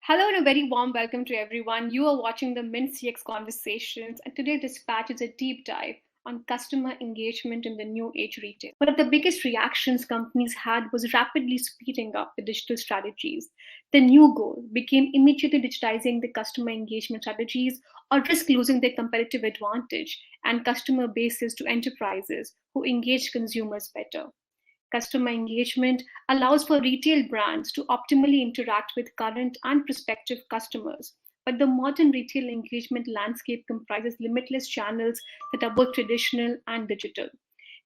Hello and a very warm welcome to everyone. You are watching the Mint CX Conversations, and today Dispatch is a deep dive on customer engagement in the new age retail. One of the biggest reactions companies had was rapidly speeding up the digital strategies. The new goal became immediately digitizing the customer engagement strategies or risk losing their competitive advantage and customer bases to enterprises who engage consumers better. Customer engagement allows for retail brands to optimally interact with current and prospective customers. But the modern retail engagement landscape comprises limitless channels that are both traditional and digital.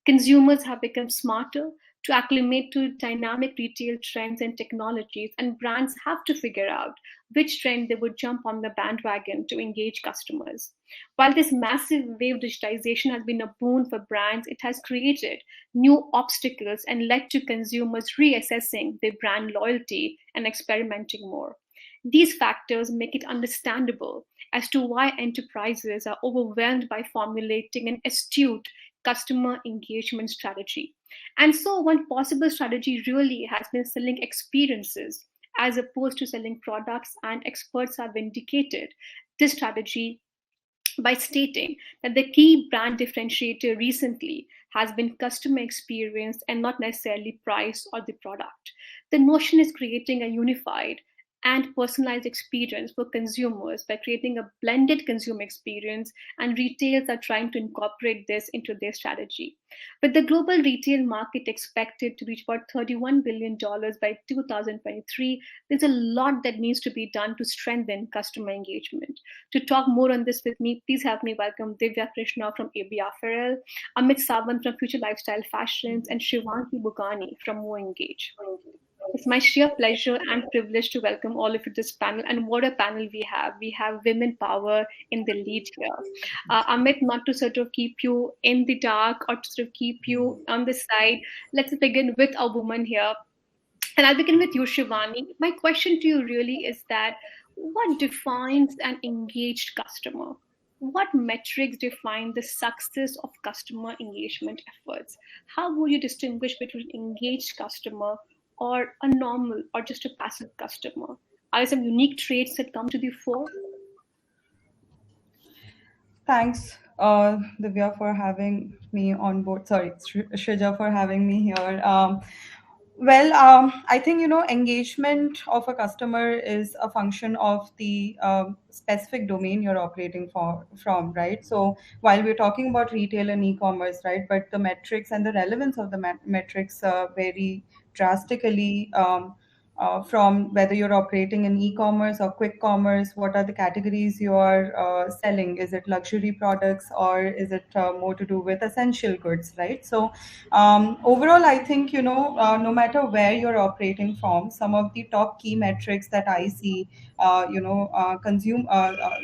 Consumers have become smarter to acclimate to dynamic retail trends and technologies, and brands have to figure out which trend they would jump on the bandwagon to engage customers. While this massive wave of digitization has been a boon for brands, it has created new obstacles and led to consumers reassessing their brand loyalty and experimenting more. These factors make it understandable as to why enterprises are overwhelmed by formulating an astute customer engagement strategy. And so, one possible strategy really has been selling experiences as opposed to selling products, and experts have indicated this strategy by stating that the key brand differentiator recently has been customer experience and not necessarily price or the product. The notion is creating a unified and personalized experience for consumers by creating a blended consumer experience, and retailers are trying to incorporate this into their strategy. With the global retail market expected to reach about $31 billion by 2023, there's a lot that needs to be done to strengthen customer engagement. To talk more on this with me, please help me welcome Divya Krishna from AB Apparel, Amit Sawant from Future Lifestyle Fashions, and Shivanki Bugani from More Engage. It's my sheer pleasure and privilege to welcome all of you to this panel. And what a panel we have! We have women power in the lead here. Amit, not to sort of keep you in the dark or to sort of keep you on the side, let's begin with a woman here. And I'll begin with you, Shivani. My question to you really is that what defines an engaged customer? What metrics define the success of customer engagement efforts? How would you distinguish between engaged customer or a normal or just a passive customer? Are there some unique traits that come to the fore? Thanks, Divya, for having me on board. Sorry, Shrija, for having me here. I think engagement of a customer is a function of the specific domain you're operating from, right? So while we're talking about retail and e-commerce, right, but the metrics and the relevance of the metrics vary drastically. From whether you're operating in e-commerce or quick commerce, what are the categories you are selling? Is it luxury products or is it more to do with essential goods, right? So overall, I think, no matter where you're operating from, some of the top key metrics that I see,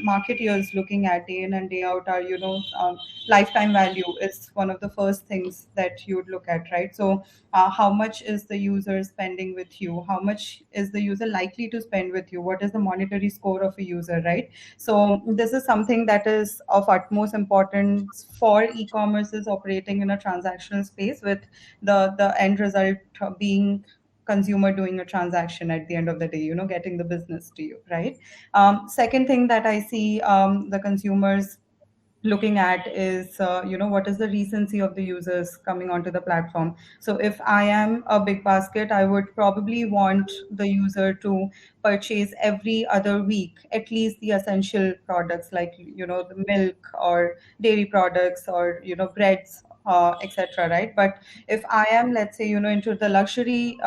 marketers looking at day in and day out are, lifetime value is one of the first things that you would look at, right? So how much is the user spending with you? How much is the user likely to spend with you? What is the monetary score of a user, right? So this is something that is of utmost importance for e-commerces operating in a transactional space, with the end result being consumer doing a transaction at the end of the day, getting the business to you, right? Second thing that I see the consumers looking at is what is the recency of the users coming onto the platform. So if I am a big basket, I would probably want the user to purchase every other week at least the essential products, like the milk or dairy products or breads, etc., right? But if I am, let's say, into the luxury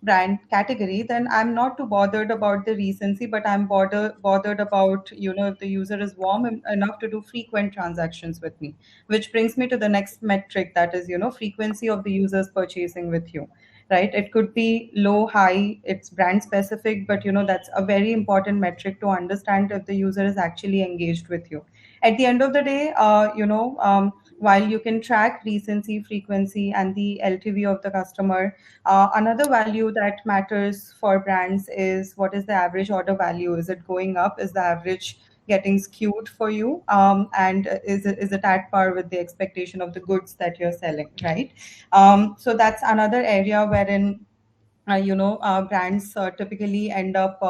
brand category, then I'm not too bothered about the recency, but I'm bothered about, if the user is warm enough to do frequent transactions with me, which brings me to the next metric, that is, frequency of the users purchasing with you. Right? It could be low, high, it's brand specific, but that's a very important metric to understand if the user is actually engaged with you. At the end of the day, while you can track recency, frequency, and the LTV of the customer, another value that matters for brands is what is the average order value? Is it going up? Is the average getting skewed for you? And is it at par with the expectation of the goods that you're selling, right? So that's another area wherein brands typically end up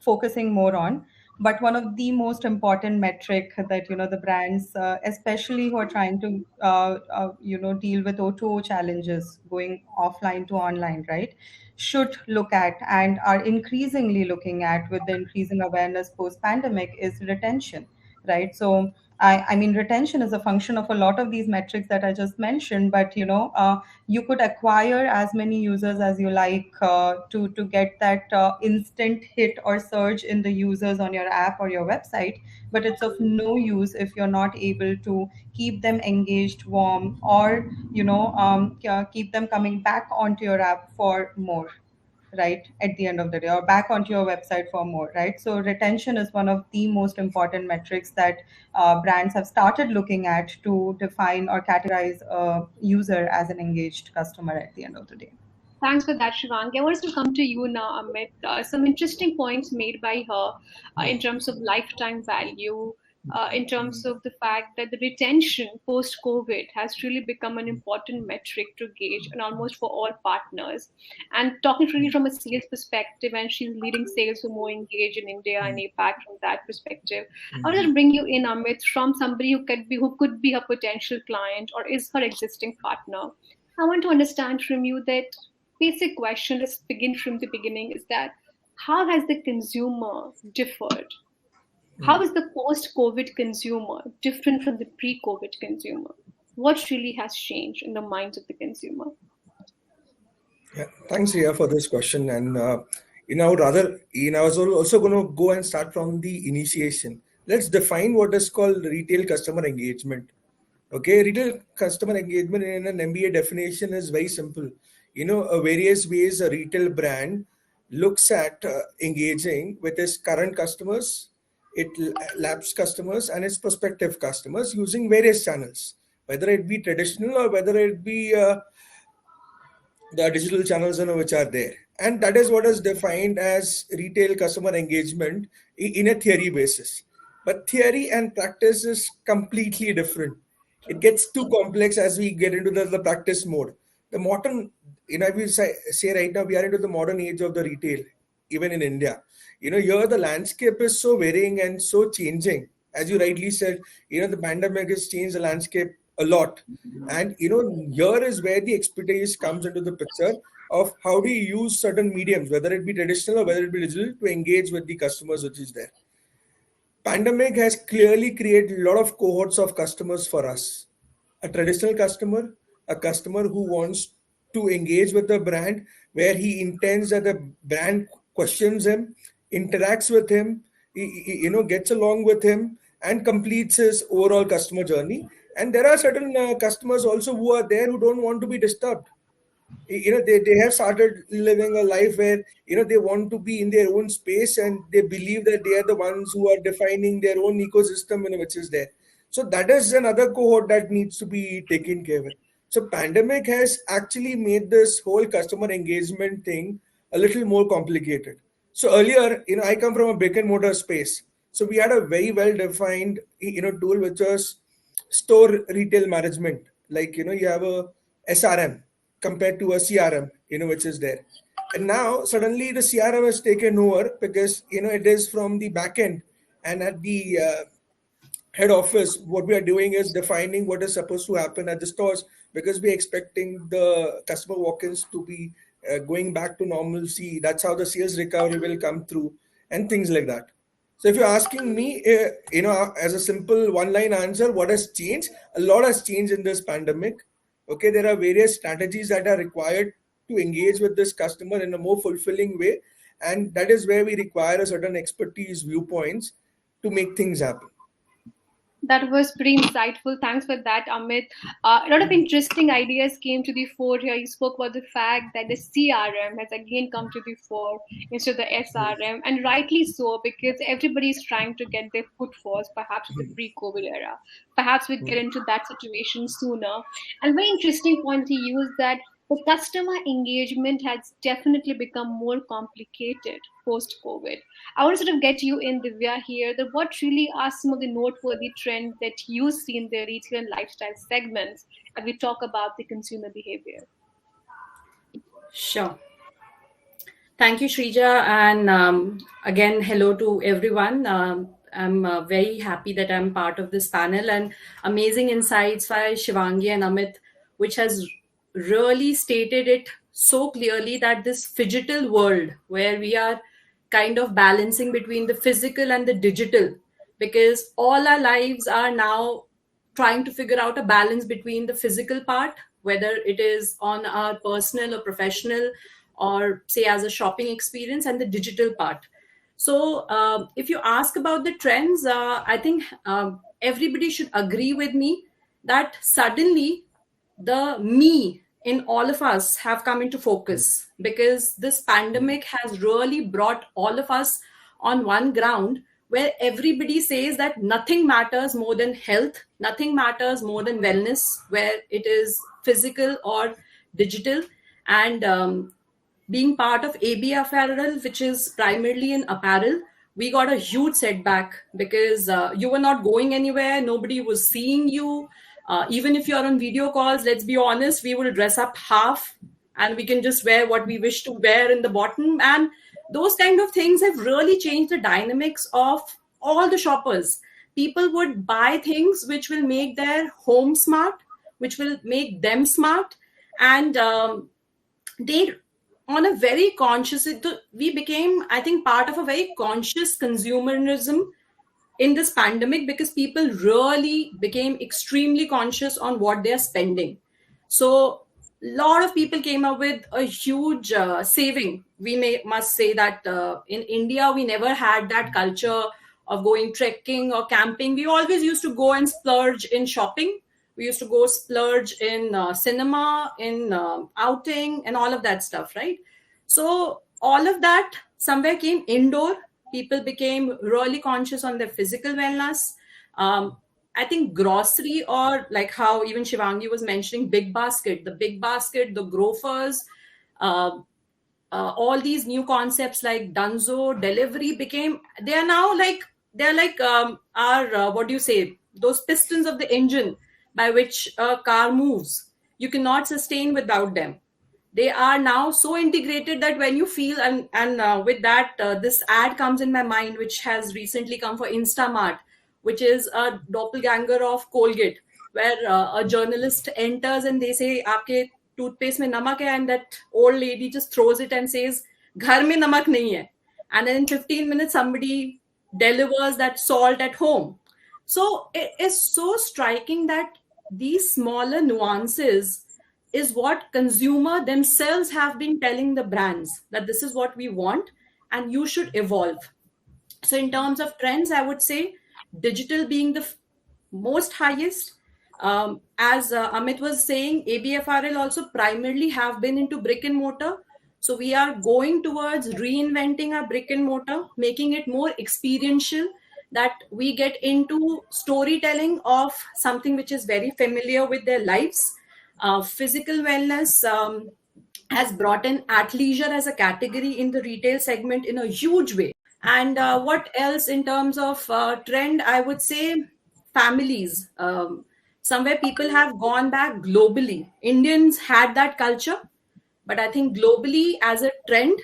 focusing more on. But one of the most important metric that the brands, especially who are trying to deal with O2O challenges, going offline to online, right, should look at and are increasingly looking at with the increasing awareness post pandemic is retention, right? So I mean, retention is a function of a lot of these metrics that I just mentioned, but you could acquire as many users as you like to get that instant hit or surge in the users on your app or your website, but it's of no use if you're not able to keep them engaged, warm, or keep them coming back onto your app for more, right, at the end of the day, or back onto your website for more, right? So retention is one of the most important metrics that brands have started looking at to define or categorize a user as an engaged customer at the end of the day. Thanks for that, Shivangi. I want to come to you now, Amit. Some interesting points made by her in terms of lifetime value, in terms of the fact that the retention post COVID has really become an important metric to gauge and almost for all partners. And talking really from a sales perspective, and she's leading sales for more engaged in India and APAC from that perspective. I want to bring you in, Amit, from somebody who could be her potential client or is her existing partner. I want to understand from you that basic question, let's begin from the beginning, is that how has the consumer differed? How is the post-COVID consumer different from the pre-COVID consumer? What really has changed in the minds of the consumer? Yeah, thanks, Ria, for this question. And rather, I was also going to go and start from the initiation. Let's define what is called retail customer engagement. Okay, retail customer engagement in an MBA definition is very simple. Various ways a retail brand looks at engaging with its current customers, its lapsed customers, and its prospective customers using various channels, whether it be traditional or whether it be the digital channels which are there. And that is what is defined as retail customer engagement in a theory basis. But theory and practice is completely different. It gets too complex as we get into the practice mode. The modern, if we say right now, we are into the modern age of the retail, even in India. Here the landscape is so varying and so changing. As you rightly said, the pandemic has changed the landscape a lot. And here is where the expertise comes into the picture of how do you use certain mediums, whether it be traditional or whether it be digital, to engage with the customers which is there. Pandemic has clearly created a lot of cohorts of customers for us. A traditional customer, a customer who wants to engage with the brand, where he intends that the brand questions him, interacts with him, gets along with him, and completes his overall customer journey. And there are certain customers also who are there who don't want to be disturbed. They have started living a life where they want to be in their own space, and they believe that they are the ones who are defining their own ecosystem which is there. So that is another cohort that needs to be taken care of. So pandemic has actually made this whole customer engagement thing a little more complicated. So earlier, I come from a brick and mortar space, so we had a very well defined tool which was store retail management. Like you have a SRM compared to a CRM, which is there. And now suddenly the CRM has taken over because it is from the back end, and at the head office, what we are doing is defining what is supposed to happen at the stores, because we're expecting the customer walk-ins to be going back to normalcy. That's how the sales recovery will come through, and things like that. So if you're asking me, as a simple one-line answer, what has changed? A lot has changed in this pandemic. Okay, there are various strategies that are required to engage with this customer in a more fulfilling way, and that is where we require a certain expertise viewpoints to make things happen. That was pretty insightful. Thanks for that, Amit. A lot of interesting ideas came to the fore here. You spoke about the fact that the CRM has again come to the fore instead of the SRM, and rightly so, because everybody is trying to get their foot force, perhaps in the pre-COVID era. Perhaps we'd get into that situation sooner. And very interesting point he used that the customer engagement has definitely become more complicated post COVID. I want to sort of get you in, Divya, here. That what really are some of the noteworthy trends that you see in the retail and lifestyle segments as we talk about the consumer behavior? Sure. Thank you, Shrija. And again, hello to everyone. I'm very happy that I'm part of this panel and amazing insights by Shivangi and Amit, which has really stated it so clearly that this phygital world where we are kind of balancing between the physical and the digital, because all our lives are now trying to figure out a balance between the physical part, whether it is on our personal or professional, or say as a shopping experience, and the digital part. So if you ask about the trends, I think everybody should agree with me that suddenly the me in all of us have come into focus, because this pandemic has really brought all of us on one ground where everybody says that nothing matters more than health, nothing matters more than wellness, where it is physical or digital. And being part of AB Apparel, which is primarily in apparel, we got a huge setback because you were not going anywhere. Nobody was seeing you. Even if you're on video calls, let's be honest, we will dress up half and we can just wear what we wish to wear in the bottom. And those kind of things have really changed the dynamics of all the shoppers. People would buy things which will make their home smart, which will make them smart. And they on a very conscious, we became, I think, part of a very conscious consumerism in this pandemic, because people really became extremely conscious on what they're spending. So a lot of people came up with a huge saving. We must say that in India we never had that culture of going trekking or camping. We always used to go and splurge in shopping. We used to go splurge in cinema, in outing, and all of that stuff, right? So all of that somewhere came indoor. People became really conscious on their physical wellness. I think grocery, or like how even Shivangi was mentioning, the big basket, the grofers, uh, all these new concepts like Dunzo, delivery became, they are now like, they're like our, what do you say, those pistons of the engine by which a car moves. You cannot sustain without them. They are now so integrated that when you feel, and with that, this ad comes in my mind, which has recently come for Instamart, which is a doppelganger of Colgate, where a journalist enters and they say, "Aapke toothpaste mein namak hai," and that old lady just throws it and says, "Ghar mein namak nahi hai," and then in 15 minutes somebody delivers that salt at home. So it is so striking that these smaller nuances is what consumer themselves have been telling the brands, that this is what we want and you should evolve. So in terms of trends, I would say digital being the most highest. As Amit was saying, ABFRL also primarily have been into brick and mortar. So we are going towards reinventing our brick and mortar, making it more experiential, that we get into storytelling of something which is very familiar with their lives. Physical wellness has brought in athleisure as a category in the retail segment in a huge way. And what else in terms of trend? I would say families. Somewhere people have gone back globally. Indians had that culture, but I think globally as a trend,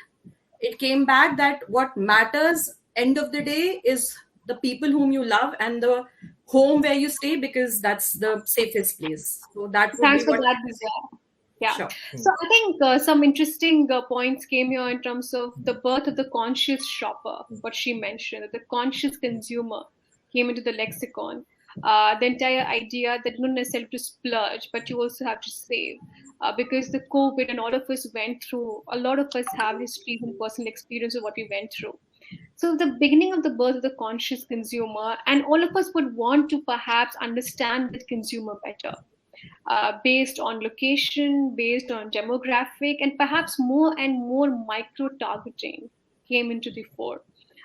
it came back that what matters end of the day is the people whom you love and the home where you stay, because that's the safest place. So that would Thanks be for what. that, Divya. Yeah. Sure. So I think some interesting points came here in terms of the birth of the conscious shopper, what she mentioned, that the conscious consumer came into the lexicon. The entire idea that not necessarily to splurge, but you also have to save. Because the COVID and all of us went through, a lot of us have histories and personal experience of what we went through. So the beginning of the birth of the conscious consumer, and all of us would want to perhaps understand the consumer better, based on location, based on demographic, and perhaps more and more micro targeting came into the fore.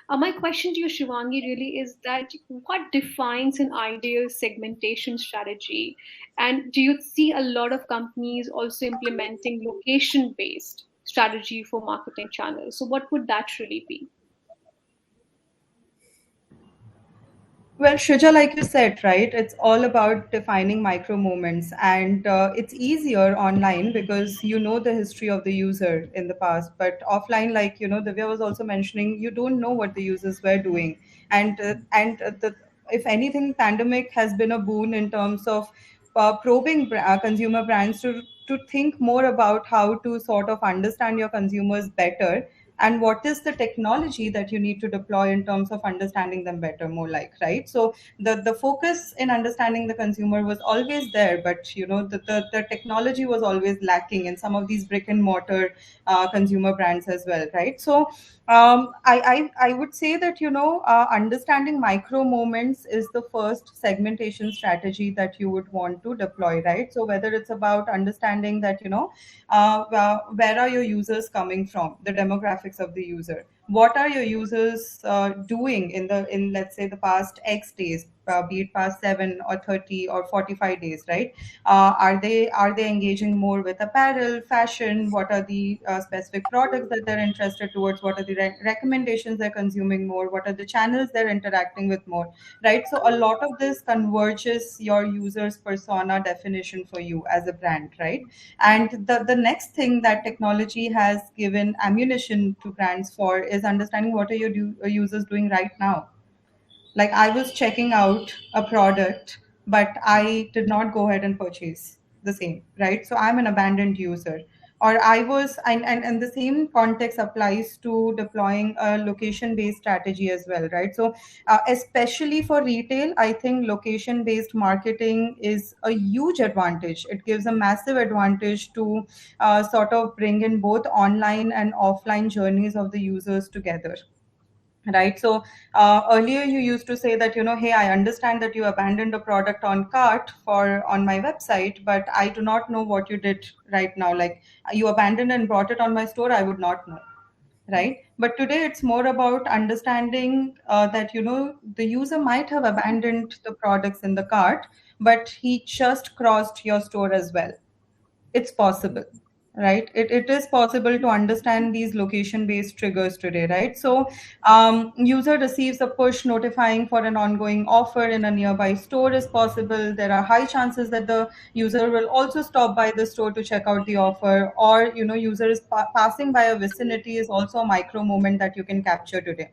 My question to you, Shivangi, really is that what defines an ideal segmentation strategy? And do you see a lot of companies also implementing location based strategy for marketing channels? So, what would that really be? Well, Shuja, like you said, right, it's all about defining micro moments, and it's easier online because you know the history of the user in the past. But offline, like Divya was also mentioning, you don't know what the users were doing, and if anything, pandemic has been a boon in terms of probing consumer brands to think more about how to sort of understand your consumers better, and what is the technology that you need to deploy in terms of understanding them better, more like, right? So the focus in understanding the consumer was always there, but the technology was always lacking in some of these brick and mortar consumer brands as well, right? So I would say that understanding micro moments is the first segmentation strategy that you would want to deploy, right? So whether it's about understanding that where are your users coming from, the demographics of the user, what are your users doing in let's say the past X days, be it past 7 or 30 or 45 days, right? Are they engaging more with apparel, fashion? What are the specific products that they're interested towards? What are the recommendations they're consuming more? What are the channels they're interacting with more, right? So a lot of this converges your users persona definition for you as a brand, right? And the next thing that technology has given ammunition to brands for is understanding what are your users doing right now. Like, I was checking out a product, but I did not go ahead and purchase the same, right? So I'm an abandoned user. Or I was, and the same context applies to deploying a location based strategy as well, right? So, especially for retail, I think location based marketing is a huge advantage. It gives a massive advantage to sort of bring in both online and offline journeys of the users together, right? So earlier you used to say that hey, I understand that you abandoned a product on cart for on my website, but I do not know what you did right now. Like, you abandoned and brought it on my store, I would not know, right? But today it's more about understanding that the user might have abandoned the products in the cart, but he just crossed your store as well. It's possible, right? It is possible to understand these location based triggers today, right? So user receives a push notifying for an ongoing offer in a nearby store is possible. There are high chances that the user will also stop by the store to check out the offer, or user is passing by a vicinity is also a micro moment that you can capture today.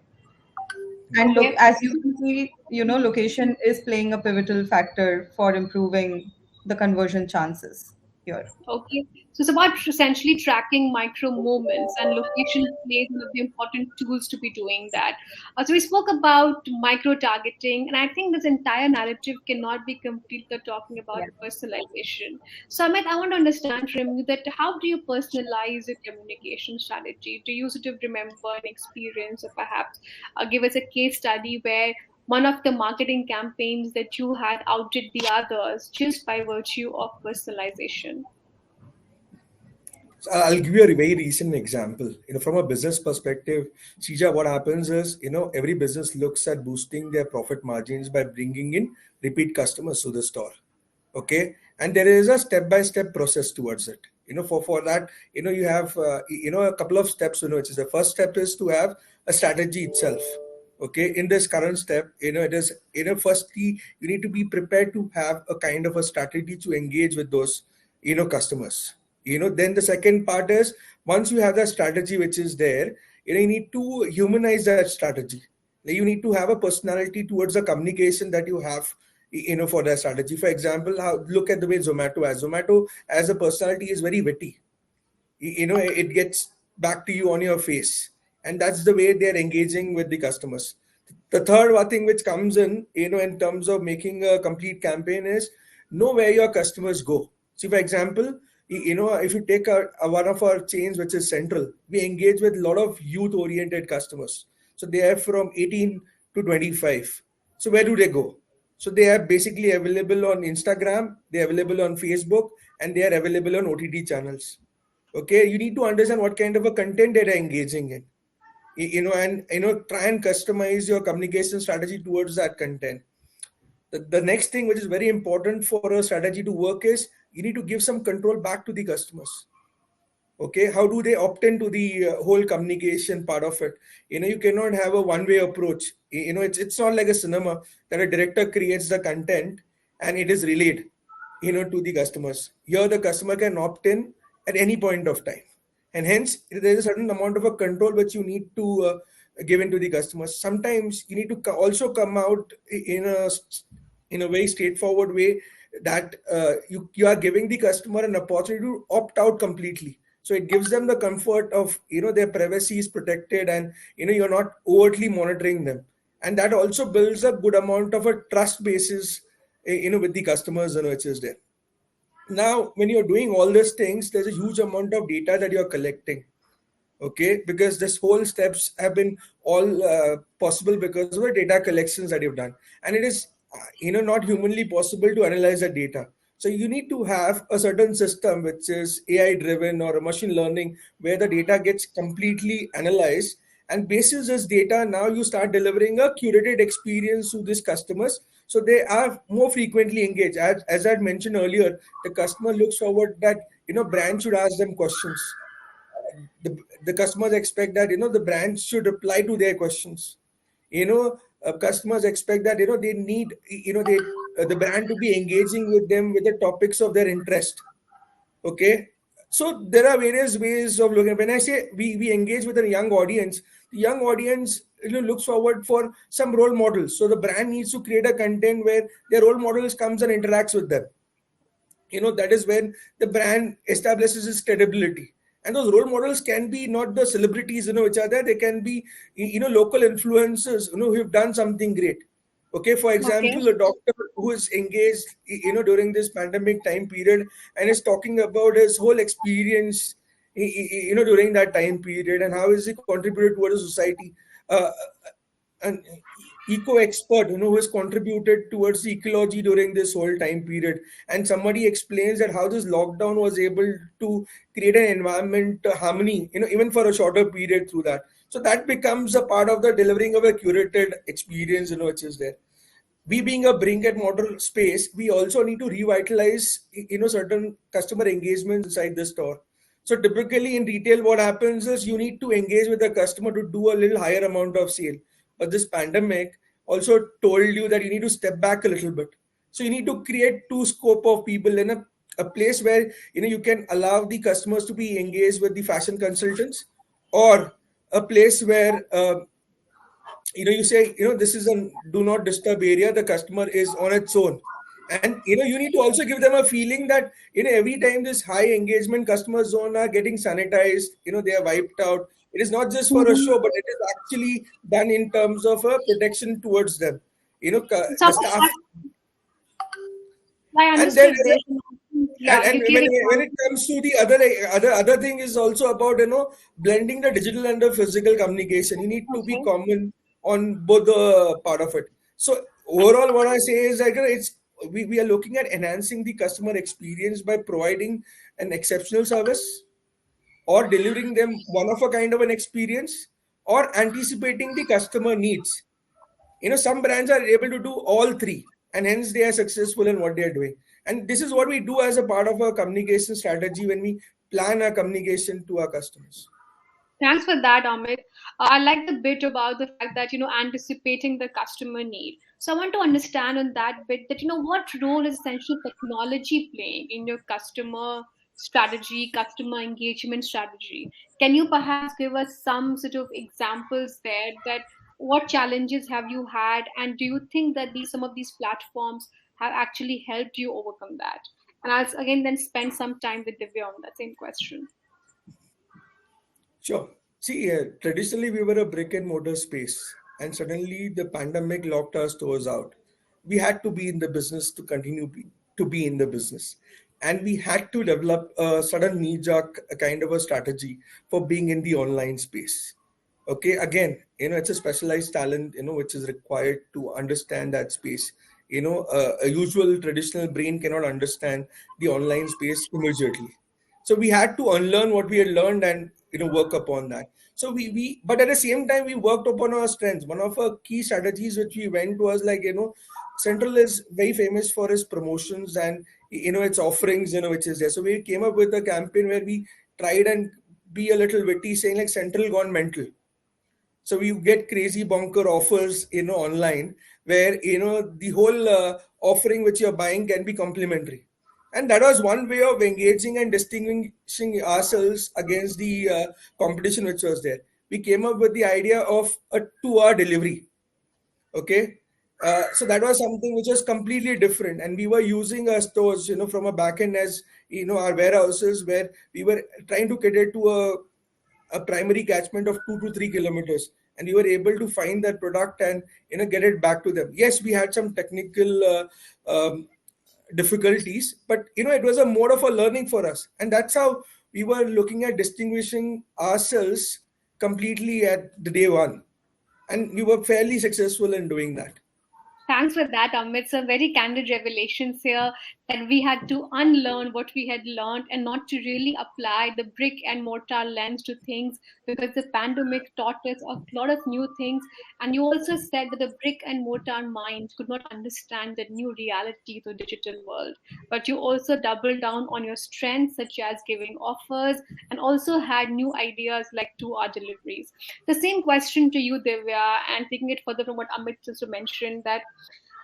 And look, Okay. as you can see, location is playing a pivotal factor for improving the conversion chances here. Okay, so it's about essentially tracking micro movements, and location plays one of the important tools to be doing that. So we spoke about micro targeting, and I think this entire narrative cannot be complete without talking about Yeah. personalization. So Amit, I want to understand from you that how do you personalize your communication strategy? Do you sort of remember an experience, or perhaps give us a case study where one of the marketing campaigns that you had outdid the others just by virtue of personalization? So I'll give you a very recent example. From a business perspective, Sija, what happens is, every business looks at boosting their profit margins by bringing in repeat customers to the store. Okay, and there is a step-by-step process towards it. For that, you have, a couple of steps. Which is the first step is to have a strategy itself. Okay, in this current step, it is, firstly, you need to be prepared to have a kind of a strategy to engage with those, customers. Then the second part is, once you have that strategy which is there, you need to humanize that strategy. You need to have a personality towards the communication that you have, for that strategy. For example, look at the way Zomato as a personality is very witty. It gets back to you on your face, and that's the way they're engaging with the customers. The third one thing which comes in terms of making a complete campaign is know where your customers go. See, for example, if you take one of our chains which is Central, we engage with a lot of youth oriented customers. So they are from 18 to 25. So where do they go? So they are basically available on Instagram, they are available on Facebook, and they are available on OTT channels. Okay, you need to understand what kind of a content they are engaging in. And try and customize your communication strategy towards that content. The next thing which is very important for a strategy to work is you need to give some control back to the customers. Okay, how do they opt into the whole communication part of it? You cannot have a one-way approach. It's not like a cinema that a director creates the content and it is relayed, to the customers. Here, the customer can opt in at any point of time, and hence there is a certain amount of a control which you need to give into the customers. Sometimes you need to also come out in a very straightforward way that you are giving the customer an opportunity to opt out completely, so it gives them the comfort of their privacy is protected, and you're not overtly monitoring them, and that also builds a good amount of a trust basis with the customers, which is there. Now when you're doing all these things, there's a huge amount of data that you're collecting. Okay, because this whole steps have been all possible because of the data collections that you've done, and it is not humanly possible to analyze the data. So you need to have a certain system which is AI driven or a machine learning, where the data gets completely analyzed, and basis this data, now you start delivering a curated experience to these customers, so they are more frequently engaged. As I mentioned earlier, the customer looks forward that brand should ask them questions. The customers expect that the brand should reply to their questions. Customers expect that they need the brand to be engaging with them with the topics of their interest. Okay, so there are various ways of looking. When I say we engage with a young audience, the young audience looks forward for some role models, so the brand needs to create a content where their role models comes and interacts with them. That is when the brand establishes its credibility, and those role models can be not the celebrities which are there. They can be local influencers who have done something great. Okay, for Okay. example, a doctor who is engaged during this pandemic time period and is talking about his whole experience during that time period, and how is he contributed towards the society. An eco expert who has contributed towards the ecology during this whole time period, and somebody explains that how this lockdown was able to create an environment harmony even for a shorter period through that. So that becomes a part of the delivering of a curated experience which is there. We being a brick and mortar space, we also need to revitalize certain customer engagements inside the store. So typically in retail, what happens is you need to engage with the customer to do a little higher amount of sale. But this pandemic also told you that you need to step back a little bit. So you need to create two scope of people in a place where you can allow the customers to be engaged with the fashion consultants, or a place where you say this is a do not disturb area, the customer is on its own, and you need to also give them a feeling that every time this high engagement customer zone are getting sanitized, they are wiped out. It is not just for a Mhm. show, but it is actually done in terms of a protection towards them, the Some, staff. I And then understood this. Yeah, and you gave when it examples. comes to the other thing is also about blending the digital and the physical communication. You need to be Okay. common on both the part of it. So overall what I say is that it's we are looking at enhancing the customer experience by providing an exceptional service, or delivering them one of a kind of an experience, or anticipating the customer needs. Some brands are able to do all three, and hence they are successful in what they are doing. And this is what we do as a part of our communication strategy when we plan our communication to our customers. Thanks for that, Amit. I like the bit about the fact that, anticipating the customer need. So I want to understand on that bit that, what role is essentially technology playing in your customer strategy, customer engagement strategy? Can you perhaps give us some sort of examples there, that what challenges have you had, and do you think that some of these platforms have actually helped you overcome that? And I'll again then spend some time with Divya on that same question. Sure. See, traditionally we were a brick and mortar space, and suddenly the pandemic locked our stores out. We had to be in the business to to be in the business, and we had to develop a sudden knee-jerk kind of a strategy for being in the online space. Okay, again, it's a specialized talent, which is required to understand that space. A usual traditional brain cannot understand the online space immediately, so we had to unlearn what we had learned and work upon that. So we but at the same time we worked upon our strengths. One of our key strategies which we went was like Central is very famous for its promotions and its offerings which is there. So we came up with a campaign where we tried and be a little witty, saying like Central gone mental. So you get crazy bonker offers, online, where the whole offering which you're buying can be complimentary, and that was one way of engaging and distinguishing ourselves against the competition which was there. We came up with the idea of a 2-hour delivery. Okay. So that was something which was completely different, and we were using our stores, from a back end as our warehouses, where we were trying to cater to a primary catchment of 2 to 3 kilometers, and we were able to find that product and get it back to them. Yes, we had some technical difficulties, but it was a mode of a learning for us, and that's how we were looking at distinguishing ourselves completely at the day one, and we were fairly successful in doing that. Thanks for that, Amit. Some very candid revelations here that we had to unlearn what we had learned and not to really apply the brick and mortar lens to things, because the pandemic taught us a lot of new things. And you also said that the brick and mortar mind could not understand the new reality of the digital world. But you also doubled down on your strengths, such as giving offers, and also had new ideas like 2-hour deliveries. The same question to you, Divya, and taking it further from what Amit just mentioned, that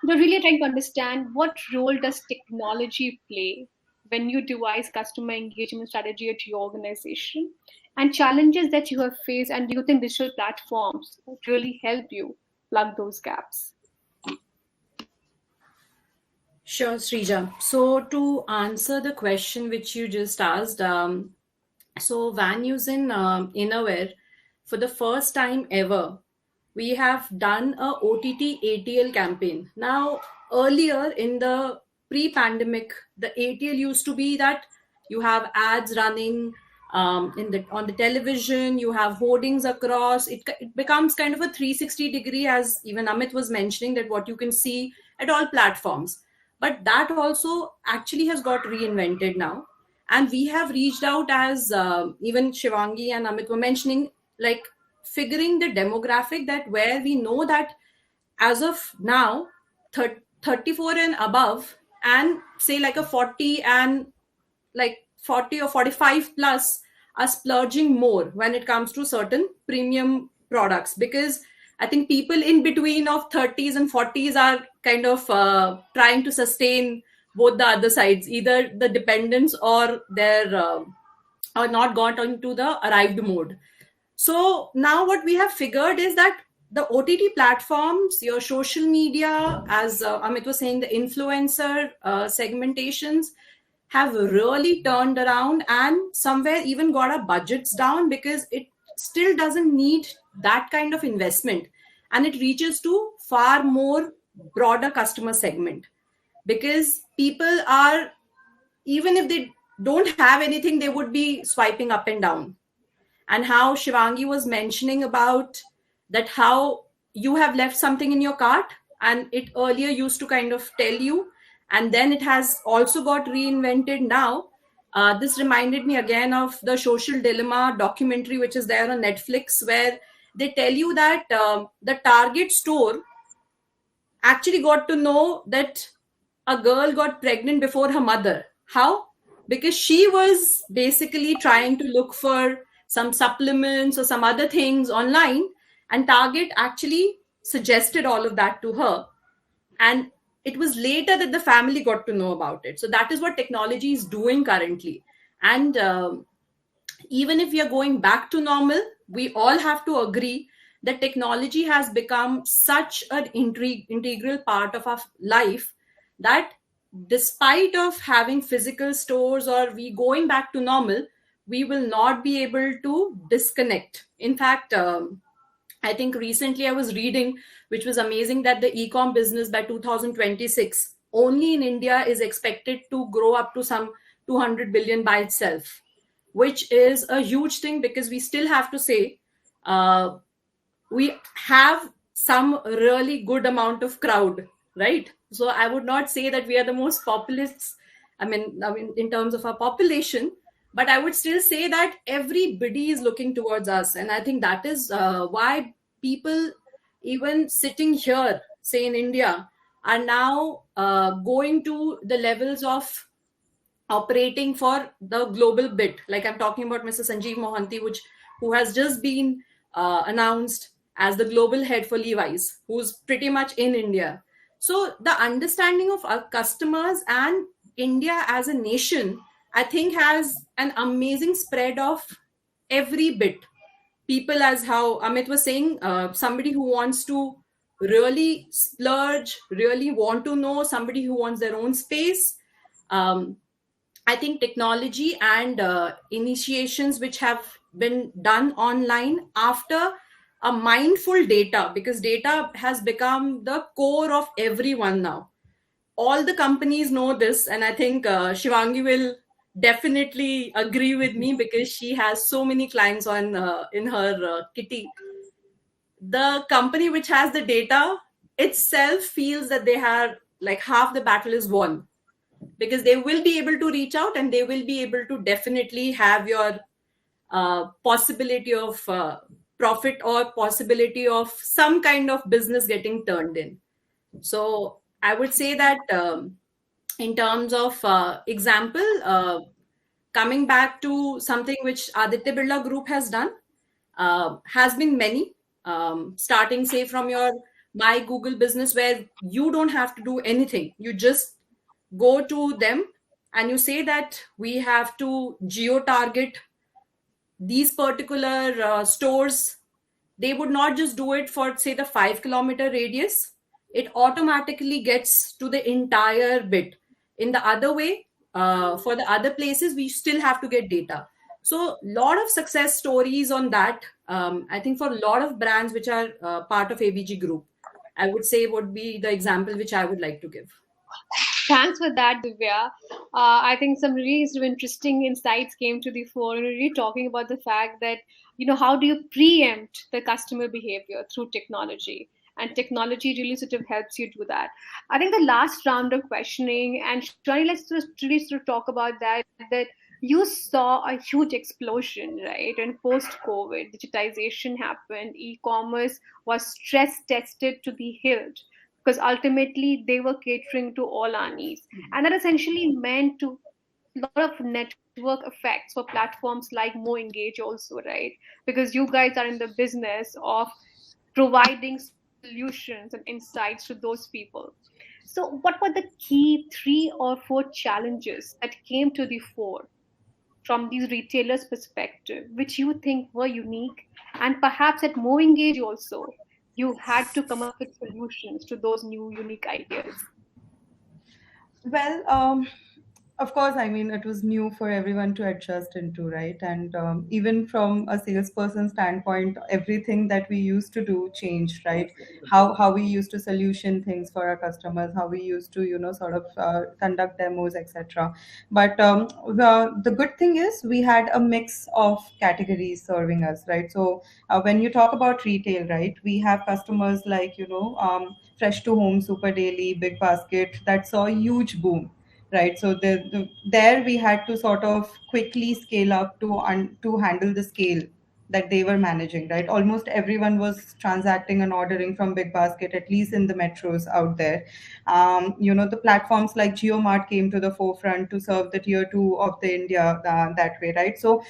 we're really trying to understand what role does technology play when you devise customer engagement strategy at your organization, and challenges that you have faced, and do you think digital platforms really help you plug those gaps? Sure, Srija. So to answer the question which you just asked, so Van using Innowear, for the first time ever, we have done a OTT ATL campaign. Now, earlier in the pre-pandemic, the ATL used to be that you have ads running on the television, you have hoardings across. It becomes kind of a 360-degree, as even Amit was mentioning, that what you can see at all platforms. But that also actually has got reinvented now. And we have reached out, as even Shivangi and Amit were mentioning, like figuring the demographic, that where we know that as of now, 34 and above, and say like a 40 and like 40 or 45 plus, are splurging more when it comes to certain premium products, because I think people in between of 30s and 40s are kind of trying to sustain both the other sides, either the dependence or their or not got into the arrived mode. So now what we have figured is that the OTT platforms, your social media, as Amit was saying, the influencer segmentations have really turned around, and somewhere even got our budgets down, because it still doesn't need that kind of investment, and it reaches to far more broader customer segment, because people are, even if they don't have anything, they would be swiping up and down. And how Shivangi was mentioning about that, how you have left something in your cart, and it earlier used to kind of tell you, and then it has also got reinvented now. This reminded me again of the Social Dilemma documentary, which is there on Netflix, where they tell you that the Target store actually got to know that a girl got pregnant before her mother. How? Because she was basically trying to look for some supplements or some other things online, and Target actually suggested all of that to her. And it was later that the family got to know about it. So that is what technology is doing currently. And even if we are going back to normal, we all have to agree that technology has become such an integral part of our life, that despite of having physical stores or we going back to normal, we will not be able to disconnect. In fact, I think recently I was reading, which was amazing, that the e-com business by 2026 only in India is expected to grow up to some 200 billion by itself, which is a huge thing, because we still have to say we have some really good amount of crowd, right? So I would not say that we are the most populous, I mean in terms of our population, but I would still say that everybody is looking towards us. And I think that is why people, even sitting here, say in India, are now going to the levels of operating for the global bit. Like I'm talking about Mr. Sanjeev Mohanty, who has just been announced as the global head for Levi's, who's pretty much in India. So the understanding of our customers and India as a nation, I think, has an amazing spread of every bit. People, as how Amit was saying, somebody who wants to really splurge, really want to know, somebody who wants their own space. Um, I think technology and initiations which have been done online after a mindful data, because data has become the core of everyone now. All the companies know this, and I think Shivangi will definitely agree with me because she has so many clients on in her kitty. The company which has the data itself feels that they have, like, half the battle is won, because they will be able to reach out and they will be able to definitely have your possibility of profit or possibility of some kind of business getting turned in. So I would say that in terms of example, coming back to something which Aditya Birla Group has been many, starting say from your My Google business, where you don't have to do anything. You just go to them and you say that we have to geo target these particular stores. They would not just do it for, say, the 5 kilometer radius. It automatically gets to the entire bit. In the other way, for the other places, we still have to get data. So lot of success stories on that. I think for a lot of brands which are part of ABG Group, I would say would be the example which I would like to give. Thanks for that, Divya. I think some really sort of interesting insights came to the fore. Really talking about the fact that, how do you preempt the customer behavior through technology? And technology really sort of helps you do that. I think the last round of questioning, and Shani, let's just really sort of talk about that you saw a huge explosion, right? And post-COVID, digitization happened, e-commerce was stress tested to the hilt because ultimately they were catering to all our needs. And that essentially meant to a lot of network effects for platforms like Mo Engage also, right? Because you guys are in the business of providing solutions and insights to those people. So what were the key 3 or 4 challenges that came to the fore from these retailers' perspective, which you think were unique? And perhaps at Mo Engage also, you had to come up with solutions to those new unique ideas. Well, of course, I mean, it was new for everyone to adjust into, right? And even from a salesperson standpoint, everything that we used to do changed, right? How we used to solution things for our customers, how we used to, sort of conduct demos, etc. But the good thing is we had a mix of categories serving us, right? So when you talk about retail, right, we have customers like, Fresh to Home, Super Daily, Big Basket, that saw a huge boom, right? So there we had to sort of quickly scale up to handle the scale that they were managing, right? Almost everyone was transacting and ordering from Big Basket, at least in the metros out there. The platforms like GeoMart came to the forefront to serve the tier two of the India that way, right? So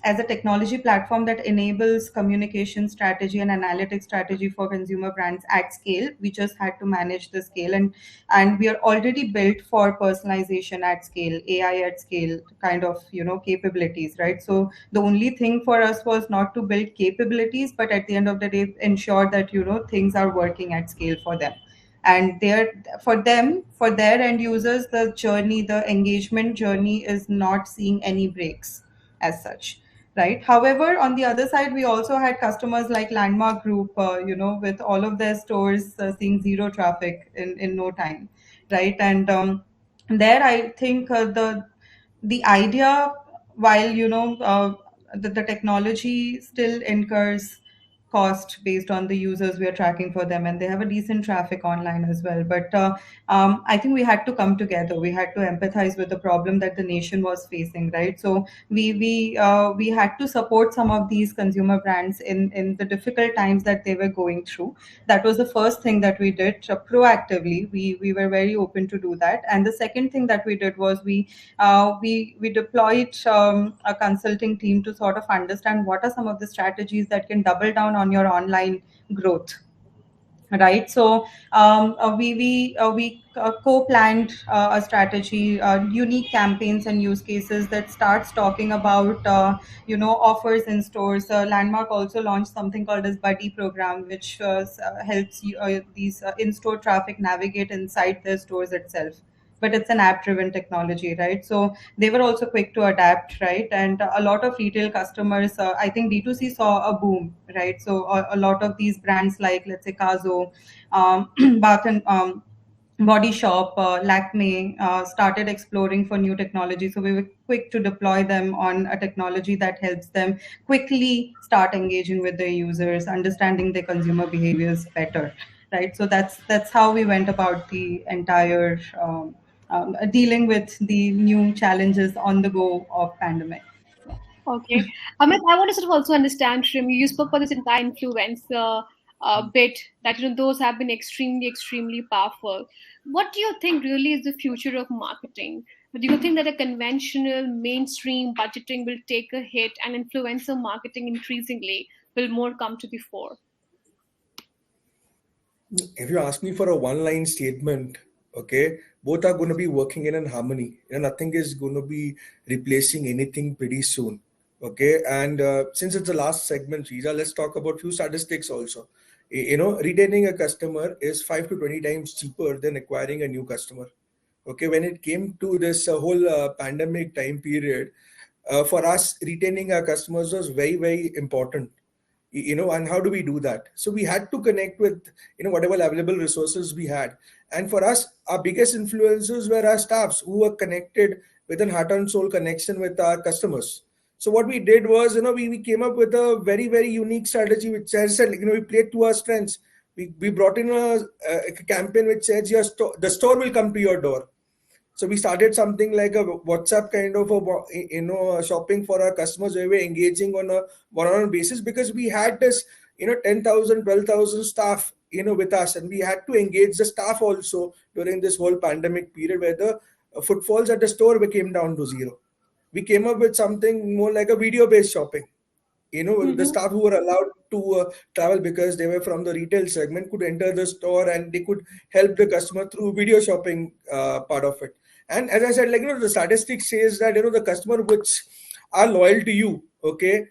as a technology platform that enables communication strategy and analytics strategy for consumer brands at scale, we just had to manage the scale, and we are already built for personalization at scale, AI at scale kind of capabilities, right? So the only thing for us was not to build capabilities, but at the end of the day ensure that things are working at scale for them. And for their end users, the journey, the engagement journey is not seeing any breaks as such, right? However, on the other side, we also had customers like Landmark Group, with all of their stores seeing zero traffic in no time, right? And there, I think the idea, while the technology still incurs cost based on the users we are tracking for them, and they have a decent traffic online as well. But I think we had to come together. We had to empathize with the problem that the nation was facing, right? So we had to support some of these consumer brands in the difficult times that they were going through. That was the first thing that we did proactively. We were very open to do that. And the second thing that we did was we deployed a consulting team to sort of understand what are some of the strategies that can double down on your online growth, right? So we co-planned a strategy, unique campaigns and use cases that starts talking about offers in stores. Landmark also launched something called as buddy program, which helps you, these in-store traffic navigate inside their stores itself, but it's an app driven technology, right? So they were also quick to adapt, right? And a lot of retail customers, I think D2C saw a boom, right? So a lot of these brands like, let's say, Kazo, Bath and Body Shop, Lakme, started exploring for new technology. So we were quick to deploy them on a technology that helps them quickly start engaging with their users, understanding their consumer behaviors better, right? So that's how we went about the entire dealing with the new challenges on the go of pandemic. Okay. Amit, I want to sort of also understand, Shrim, you spoke about this entire influencer bit that those have been extremely, extremely powerful. What do you think really is the future of marketing? Do you think that the conventional mainstream budgeting will take a hit and influencer marketing increasingly will more come to the fore? If you ask me for a one-line statement, okay, both are going to be working in harmony. Nothing is going to be replacing anything pretty soon. Okay, and since it's the last segment, Riza, let's talk about few statistics also. Retaining a customer is 5 to 20 times cheaper than acquiring a new customer. Okay, when it came to this whole pandemic time period, for us, retaining our customers was very, very important. And how do we do that? So we had to connect with whatever available resources we had, and for us our biggest influencers were our staffs who were connected with an heart and soul connection with our customers. So what we did was, we came up with a very, very unique strategy which, as I said, we played to our strengths. We brought in a campaign which says the store will come to your door. So we started something like a WhatsApp kind of a shopping for our customers where we're engaging on a one-on-one basis, because we had this 10,000, 12,000 staff with us, and we had to engage the staff also during this whole pandemic period where the footfalls at the store came down to zero. We came up with something more like a video-based shopping. The staff who were allowed to travel because they were from the retail segment could enter the store and they could help the customer through video shopping part of it. And as I said, the statistics says that the customer which are loyal to you, okay,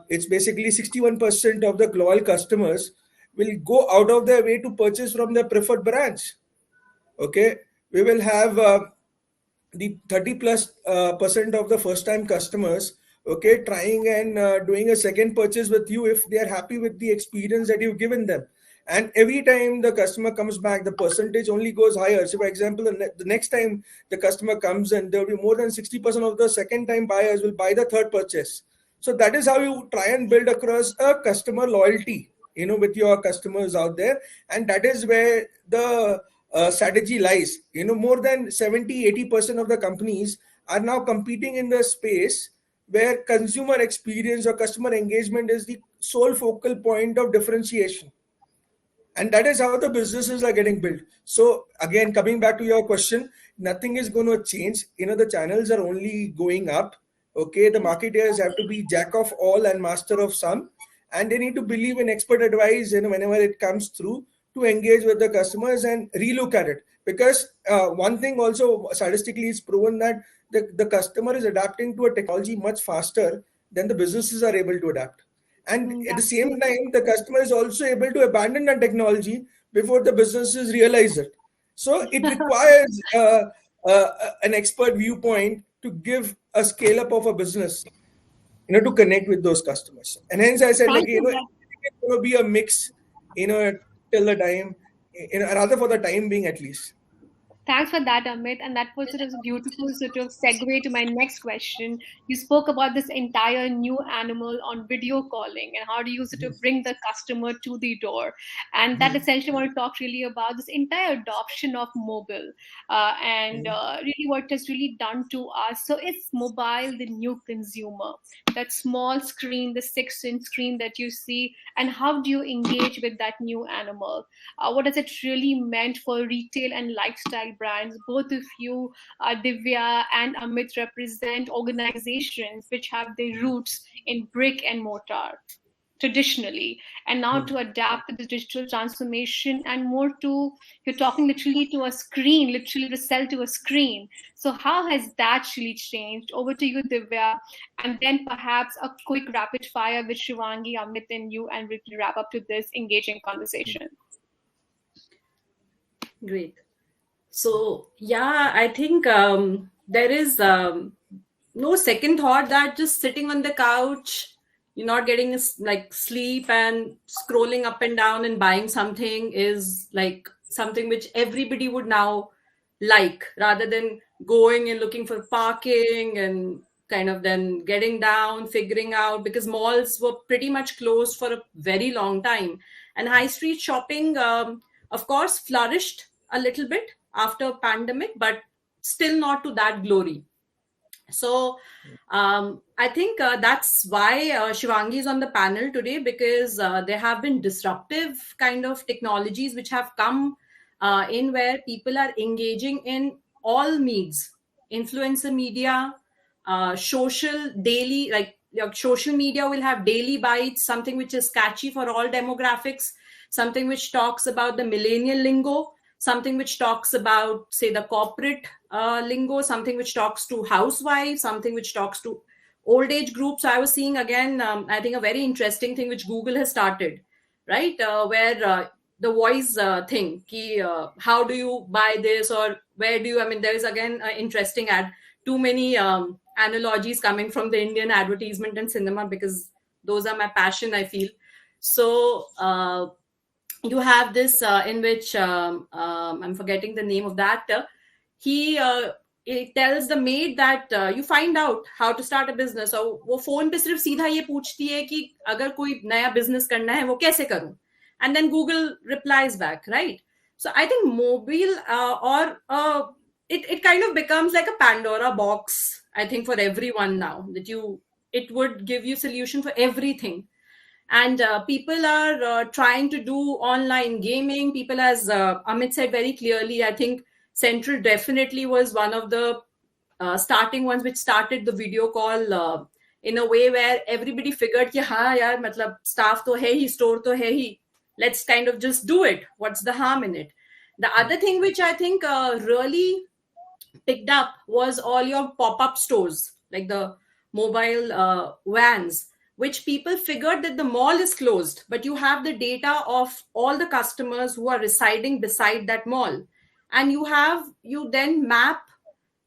it's basically 61% of the loyal customers will go out of their way to purchase from their preferred brands. Okay, we will have the 30 plus percent of the first time customers, okay, trying and doing a second purchase with you if they are happy with the experience that you've given them. And every time the customer comes back, the percentage only goes higher. So for example, the next time the customer comes in, there will be more than 60% of the second time buyers will buy the third purchase. So that is how you try and build across a customer loyalty, with your customers out there. And that is where the strategy lies. More than 70-80% of the companies are now competing in the space where consumer experience or customer engagement is the sole focal point of differentiation. And that is how the businesses are getting built. So again, coming back to your question, nothing is going to change. The channels are only going up. Okay, the marketers have to be jack of all and master of some, and they need to believe in expert advice, whenever it comes through, to engage with the customers and relook at it. Because one thing also statistically is proven that the customer is adapting to a technology much faster than the businesses are able to adapt. And at the same time, the customer is also able to abandon the technology before the businesses realize it. So it requires an expert viewpoint to give a scale up of a business, to connect with those customers. And hence I said, it's going to be a mix, till the time, rather for the time being at least. Thanks for that, Amit. And that was sort of a beautiful sort of segue to my next question. You spoke about this entire new animal on video calling and how do you sort of bring the customer to the door. And that essentially want to talk really about this entire adoption of mobile and really what it has really done to us. So is mobile the new consumer? That small screen, the 6-inch screen that you see, and how do you engage with that new animal? What does it really meant for retail and lifestyle brands? Both of you, Divya and Amit, represent organizations which have their roots in brick and mortar traditionally, and now to adapt to the digital transformation and more to, you're talking literally to a screen, literally to sell to a screen. So how has that really changed? Over to you, Divya, and then perhaps a quick rapid fire with Shivangi, Amit, and you, and we can wrap up to this engaging conversation. Great. So yeah, I think there is no second thought that just sitting on the couch, you're not getting like sleep and scrolling up and down and buying something is like something which everybody would now like, rather than going and looking for parking and kind of then getting down, figuring out, because malls were pretty much closed for a very long time. And high street shopping, of course, flourished a little bit after pandemic, but still not to that glory. So I think that's why Shivangi is on the panel today, because there have been disruptive kind of technologies which have come in where people are engaging in all needs, influencer media, social daily, like your social media will have daily bites, something which is catchy for all demographics, something which talks about the millennial lingo, something which talks about, say, the corporate lingo, something which talks to housewives, something which talks to old age groups. So I was seeing again, I think a very interesting thing which Google has started, right? Where the voice thing, how do you buy this, or where do you, I mean, there is again interesting ad, too many analogies coming from the Indian advertisement and cinema, because those are my passion, I feel. So you have this in which I'm forgetting the name of the actor. He it tells the maid that you find out how to start a business. और वो phone पे सिर्फ सीधा ये पूछती है कि अगर कोई नया business करना है वो कैसे करूं, and then Google replies back, right? So I think mobile it kind of becomes like a Pandora box, I think, for everyone now, that it would give you solution for everything. And people are trying to do online gaming. People, as Amit said very clearly, I think Central definitely was one of the starting ones which started the video call in a way where everybody figured, कि हाँ यार, मतलब staff तो है ही, store तो है ही, let's kind of just do it. What's the harm in it? The other thing which I think really picked up was all your pop-up stores, like the mobile vans, which people figured that the mall is closed, but you have the data of all the customers who are residing beside that mall. And you then map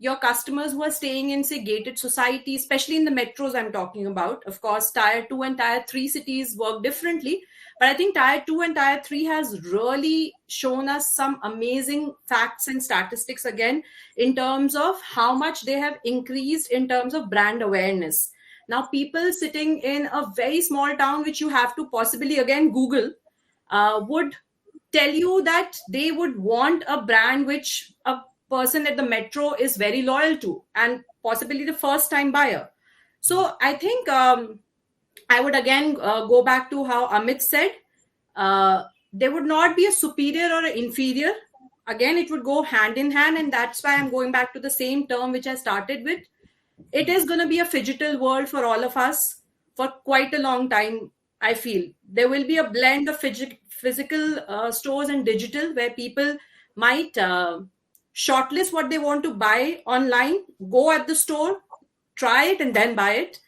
your customers who are staying in, say, gated society, especially in the metros I'm talking about. Of course, tier 2 and tier 3 cities work differently. But I think tier 2 and tier 3 has really shown us some amazing facts and statistics again in terms of how much they have increased in terms of brand awareness. Now, people sitting in a very small town, which you have to possibly, again, Google, would tell you that they would want a brand which a person at the metro is very loyal to, and possibly the first time buyer. So I think I would again go back to how Amit said, there would not be a superior or an inferior. Again, it would go hand in hand. And that's why I'm going back to the same term which I started with. It is going to be a phygital world for all of us for quite a long time, I feel. There will be a blend of physical stores and digital, where people might shortlist what they want to buy online, go at the store, try it and then buy it,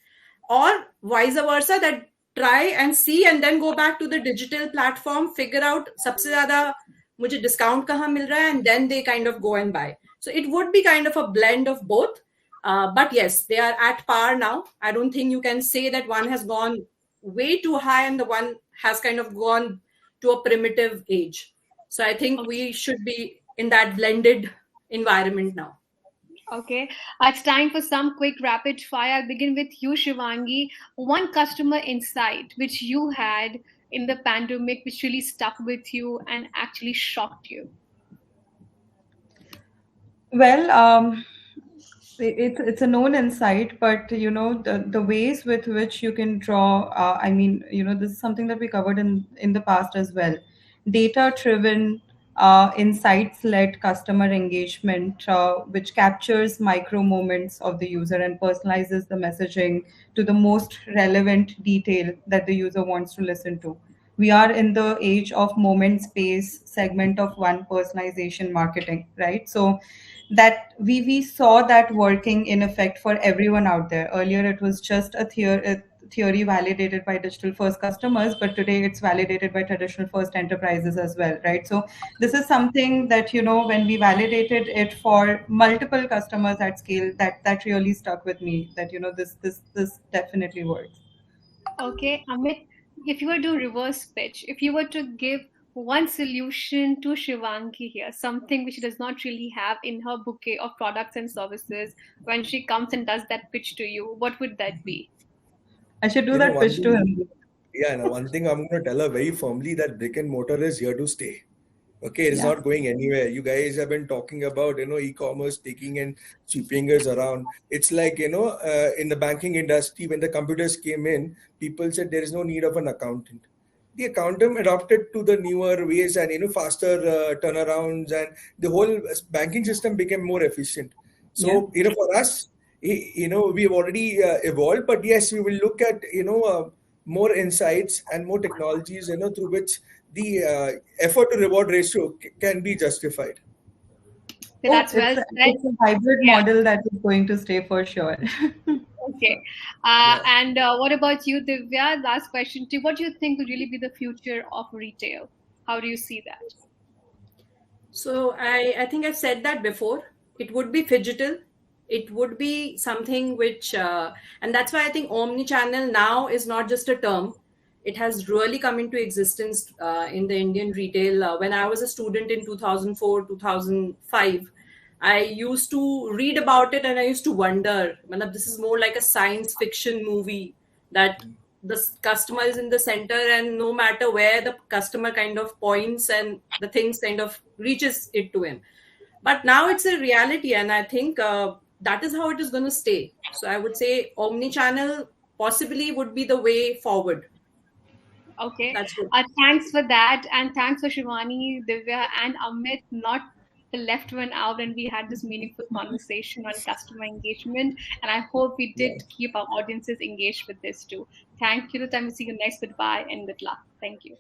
or vice versa, that try and see and then go back to the digital platform, figure out सबसे ज़्यादा मुझे discount कहाँ मिल रहा है, and then they kind of go and buy. So it would be kind of a blend of both. But yes, they are at par now. I don't think you can say that one has gone way too high and the one has kind of gone to a primitive age. So I think we should be in that blended environment now. Okay, it's time for some quick rapid fire. I'll begin with you, Shivangi. One customer insight which you had in the pandemic, which really stuck with you and actually shocked you. Well, it's a known insight, but the ways with which you can draw. I mean, this is something that we covered in the past as well. Data driven, insights led customer engagement, which captures micro moments of the user and personalizes the messaging to the most relevant detail that the user wants to listen to. We are in the age of moment space segment of one personalization marketing, right? So that we saw that working in effect for everyone out there. Earlier it was just a theory validated by digital first customers, but today it's validated by traditional first enterprises as well, right? So this is something that, when we validated it for multiple customers at scale, that really stuck with me, that this definitely works. Okay, Amit, if you were to reverse pitch, if you were to give one solution to Shivangi here, something which she does not really have in her bouquet of products and services, when she comes and does that pitch to you, what would that be? I should do You know, that one pitch to thing, him. yeah, and one thing I'm going to tell her very firmly that brick and mortar is here to stay. Okay, it's Yeah. not going anywhere. You guys have been talking about, e-commerce taking and sweeping us around. It's like, in the banking industry, when the computers came in, people said there is no need of an accountant. The accountant adopted to the newer ways and, faster turnarounds, and the whole banking system became more efficient. Yeah. So, for us, we've already evolved, but yes, we will look at, more insights and more technologies, through which the effort to reward ratio can be justified. Okay, Oh, that's it's well a, said. it's a hybrid Yeah. model that is going to stay for sure. Okay. Yeah. And what about you, Divya? Last question to you. What do you think will really be the future of retail? How do you see that? So I think I've said that before. It would be phygital. It would be something which, and that's why I think omni-channel now is not just a term. It has really come into existence in the Indian retail. When I was a student in 2004, 2005, I used to read about it and I used to wonder, "Matlab, this is more like a science fiction movie that the customer is in the center and no matter where the customer kind of points and the things kind of reaches it to him." But now it's a reality and I think that is how it is going to stay. So I would say omni channel possibly would be the way forward. Okay. That's good. Thanks for that. And thanks for Shivani, Divya, and Amit, not the left one out. And we had this meaningful conversation on customer engagement. And I hope we did Yeah. keep our audiences engaged with this too. Thank you. Till time we see you next. Goodbye and good luck. Thank you.